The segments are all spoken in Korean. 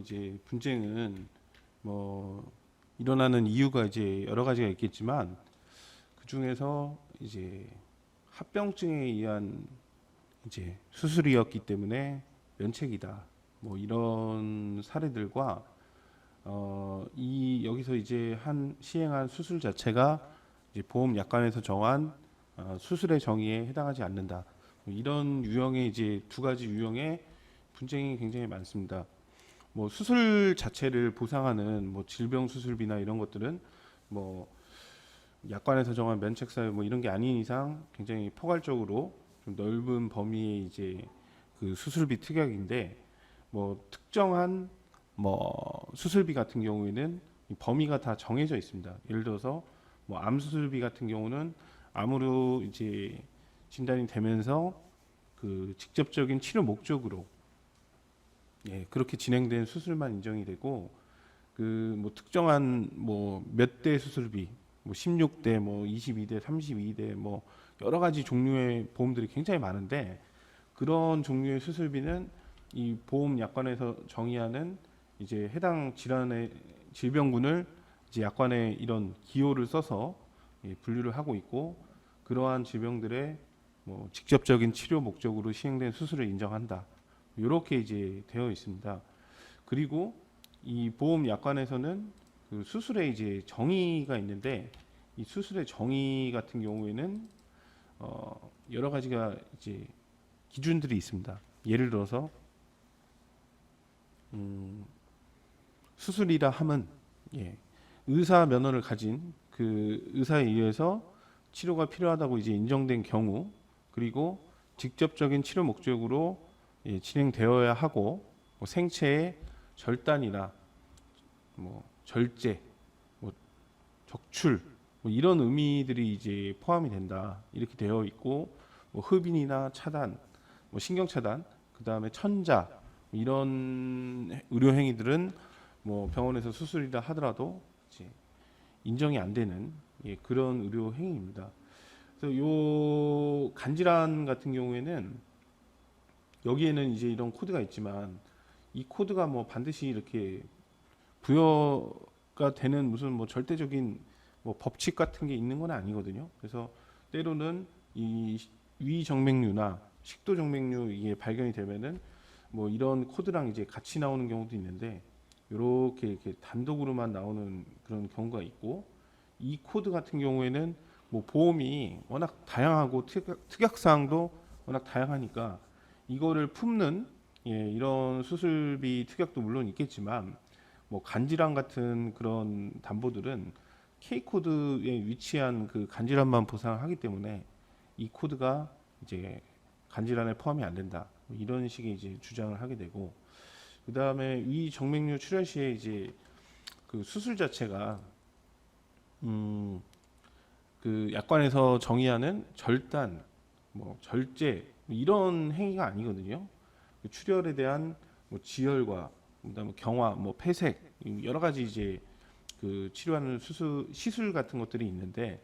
이제 분쟁은 뭐 일어나는 이유가 이제 여러 가지가 있겠지만 그 중에서 이제 합병증에 의한 이제 수술이었기 때문에 면책이다. 뭐 이런 사례들과 이 여기서 이제 한 시행한 수술 자체가 이제 보험 약관에서 정한 수술의 정의에 해당하지 않는다. 뭐 이런 유형의 이제 두 가지 유형의 분쟁이 굉장히 많습니다. 뭐 수술 자체를 보상하는 뭐 질병 수술비나 이런 것들은 뭐 약관에서 정한 면책 사유 뭐 이런 게 아닌 이상 굉장히 포괄적으로 좀 넓은 범위의 이제 그 수술비 특약인데 뭐 특정한 뭐 수술비 같은 경우에는 이 범위가 다 정해져 있습니다. 예를 들어서 뭐 암 수술비 같은 경우는 암으로 이제 진단이 되면서 그 직접적인 치료 목적으로 그렇게 진행된 수술만 인정이 되고 그 뭐 특정한 뭐 몇 대 수술비 뭐 16대 뭐 22대 32대 뭐 여러 가지 종류의 보험들이 굉장히 많은데 그런 종류의 수술비는 이 보험 약관에서 정의하는 이제 해당 질환의 질병군을 이제 약관에 이런 기호를 써서 분류를 하고 있고 그러한 질병들의 뭐 직접적인 치료 목적으로 시행된 수술을 인정한다. 이렇게 이제 되어 있습니다. 그리고 이 보험 약관에서는 그 수술의 이제 정의가 있는데 이 수술의 정의 같은 경우에는 여러 가지가 이제 기준들이 있습니다. 예를 들어서 수술이라 함은 의사 면허를 가진 그 의사에 의해서 치료가 필요하다고 이제 인정된 경우 그리고 직접적인 치료 목적으로 진행되어야 하고 뭐 생체의 절단이나 뭐 절제, 뭐 적출 뭐 이런 의미들이 이제 포함이 된다 이렇게 되어 있고 뭐 흡인이나 차단, 뭐 신경 차단, 그 다음에 천자 이런 의료 행위들은 뭐 병원에서 수술이라 하더라도 이제 인정이 안 되는 그런 의료 행위입니다. 그래서 요 간질환 같은 경우에는 여기에는 이제 이런 코드가 있지만 이 코드가 뭐 반드시 이렇게 부여가 되는 무슨 뭐 절대적인 뭐 법칙 같은 게 있는 건 아니거든요. 그래서 때로는 이 위정맥류나 식도정맥류 이게 발견이 되면은 뭐 이런 코드랑 이제 같이 나오는 경우도 있는데 이렇게 단독으로만 나오는 그런 경우가 있고 이 코드 같은 경우에는 뭐 보험이 워낙 다양하고 특약 사항도 워낙 다양하니까 이거를 품는 이런 수술비 특약도 물론 있겠지만 뭐 간질환 같은 그런 담보들은 K 코드에 위치한 그 간질환만 보상하기 때문에 이 코드가 이제 간질환에 포함이 안 된다. 뭐 이런 식의 이제 주장을 하게 되고 그 다음에 위 정맥류 출혈 시에 이제 그 수술 자체가 그 약관에서 정의하는 절단, 뭐 절제 뭐 이런 행위가 아니거든요. 그 출혈에 대한 뭐 지혈과 그다음에 경화, 뭐 폐색 여러 가지 이제 그 치료하는 시술 같은 것들이 있는데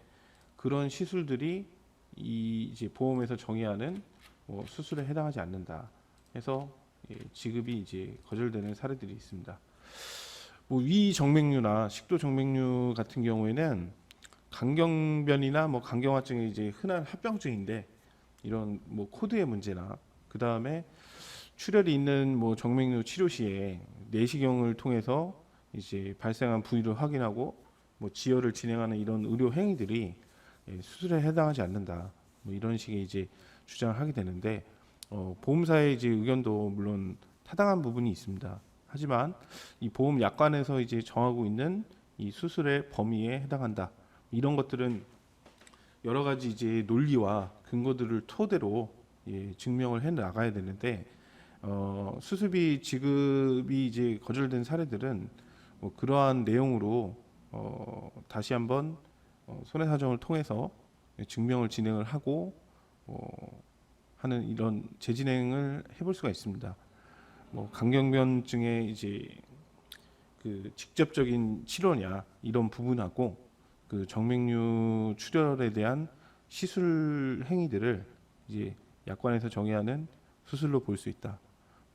그런 시술들이 이 이제 보험에서 정의하는 뭐 수술에 해당하지 않는다. 해서 지급이 이제 거절되는 사례들이 있습니다. 뭐 위정맥류나 식도정맥류 같은 경우에는 강경변이나 뭐 강경화증이 이제 흔한 합병증인데 이런 뭐 코드의 문제나 그 다음에 출혈이 있는 뭐 정맥류 치료 시에 내시경을 통해서 이제 발생한 부위를 확인하고 뭐 지혈을 진행하는 이런 의료 행위들이 수술에 해당하지 않는다. 뭐 이런 식의 이제 주장을 하게 되는데 보험사의 이제 의견도 물론 타당한 부분이 있습니다. 하지만 이 보험 약관에서 이제 정하고 있는 이 수술의 범위에 해당한다. 이런 것들은 여러 가지 이제 논리와 근거들을 토대로 증명을 해 나가야 되는데 수술비 지급이 이제 거절된 사례들은 뭐 그러한 내용으로 다시 한번 손해사정을 통해서 증명을 진행을 하고 하는 이런 재진행을 해볼 수가 있습니다. 뭐 강경변증의 이제 그 직접적인 치료냐 이런 부분하고 그 정맥류 출혈에 대한 시술 행위들을 이제 약관에서 정의하는 수술로 볼 수 있다.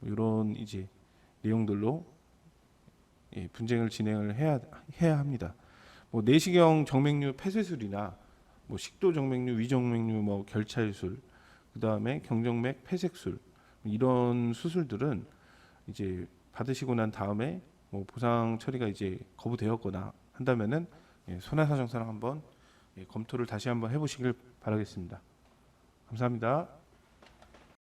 이런 이제 내용들로 분쟁을 진행을 해야 합니다. 뭐 내시경 정맥류 폐쇄술이나 뭐 식도 정맥류, 위정맥류, 뭐 결찰술, 그 다음에 경정맥 폐색술 이런 수술들은 이제 받으시고 난 다음에 뭐 보상 처리가 이제 거부되었거나 한다면은 손해사정사랑 한번 검토를 다시 한번 해보시길 바라겠습니다. 감사합니다.